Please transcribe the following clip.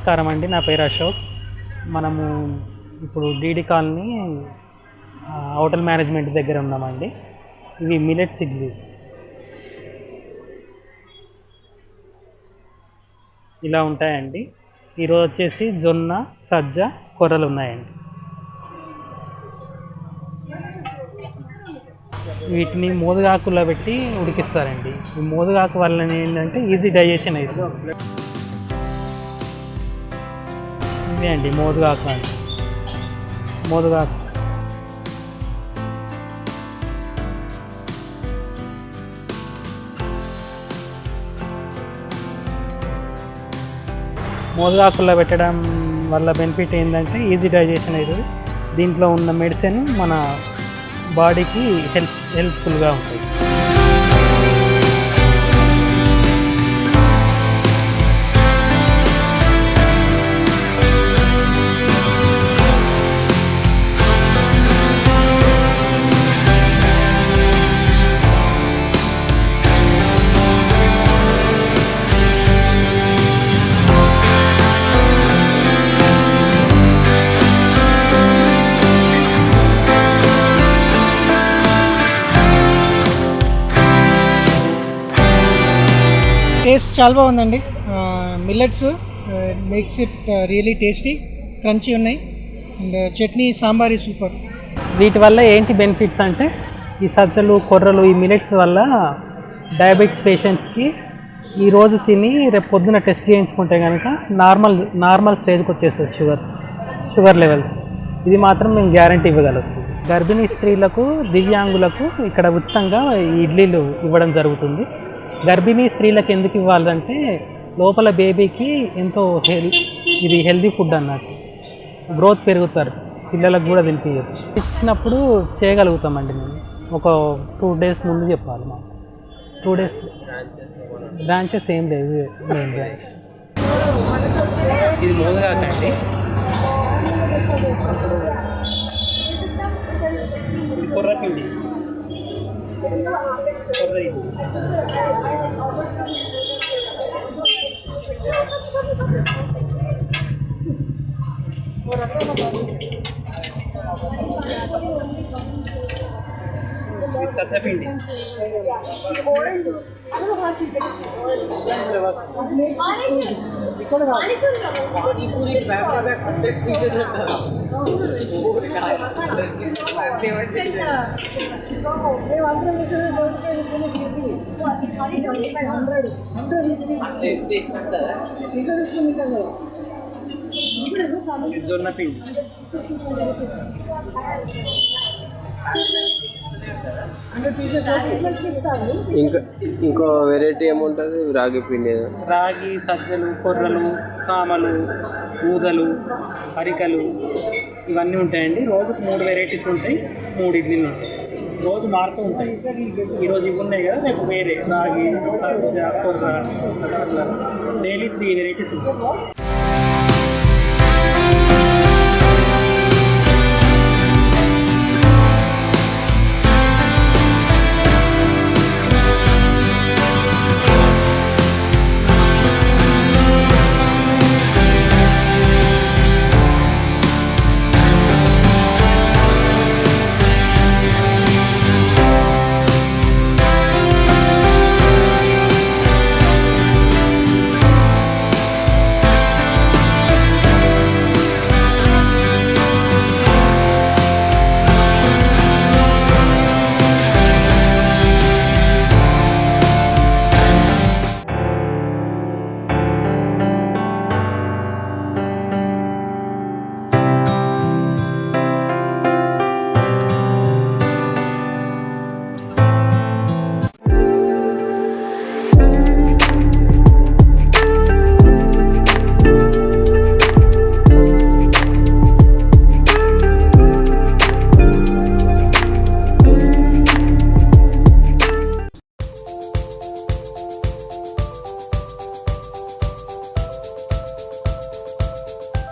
నమస్కారం అండి, నా పేరు అశోక్. మనము ఇప్పుడు డీడీ కాలనీ హోటల్ మేనేజ్మెంట్ దగ్గర ఉన్నామండి. ఇవి మిలెట్స్ ఇడ్లీ. ఇలా ఉంటాయండి. ఈరోజు వచ్చేసి జొన్న, సజ్జ, కొర్రలు ఉన్నాయండి. వీటిని మోదుగాకులో పెట్టి ఉడికిస్తారండి. ఈ మోదుగాకు వల్ల ఏంటంటే ఈజీ డైజెషన్ అవుతుంది. ఇదే అండి మోదుగాకు అండి. మోదుగాకు మోదుగాకుల్లో పెట్టడం వల్ల బెనిఫిట్ ఏంటంటే ఈజీ డైజెషన్ అవుతుంది. దీంట్లో ఉన్న మెడిసిన్ మన బాడీకి హెల్ప్ఫుల్గా ఉంటుంది. టేస్ట్ చాలా బాగుందండి. Millets makes it really tasty, crunchy ఉన్నాయి. And chutney, sambar super. వీటి వల్ల ఏంటి బెనిఫిట్స్ అంటే ఈ సజ్జలు, కొర్రలు, ఈ మిల్లెట్స్ వల్ల డయాబెటిక్ పేషెంట్స్కి ఈరోజు తిని రేపు పొద్దున టెస్ట్ చేయించుకుంటే కనుక నార్మల్ స్టేజ్కి వచ్చేస్తుంది షుగర్ లెవెల్స్. ఇది మాత్రం మేము గ్యారంటీ ఇవ్వగలుగుతాం. గర్భిణీ స్త్రీలకు, దివ్యాంగులకు ఇక్కడ ఉచితంగా ఈ ఇడ్లీలు ఇవ్వడం జరుగుతుంది. గర్భిణీ స్త్రీలకు ఎందుకు ఇవ్వాలంటే లోపల బేబీకి ఎంతో ఇది హెల్దీ ఫుడ్ అన్నట్టు, గ్రోత్ పెరుగుతారు, పిల్లలకు కూడా తినిపించవచ్చు. ఇచ్చినప్పుడు చేయగలుగుతామండి. మేము ఒక 2 days ముందు చెప్పాలి. మాకు 2 days బ్రాంచెస్ ఏం లేదు, మెయిన్ బ్రాంచ్. ఇది మోదుగాకండి. కొర్రపిండి, సజ్జపిండి, జొన్న పిండి, ఇంకో వెరైటీ ఏముంటుంది? రాగి పిండి, రాగి, సజ్జలు, కొర్రలు, సామలు, ఊదలు, అరికలు ఇవన్నీ ఉంటాయండి. రోజుకు 3 వెరైటీస్ ఉంటాయి, 3 ఇడ్లీలు ఉంటాయి. రోజు మారుతూ ఉంటాయి. ఈరోజు ఇవి ఉన్నాయి కదా, రేపు వేరే రాగి, సజ్జ, కొర్ర, అట్లా డైలీ 3 వెరైటీస్ ఉంటాయి.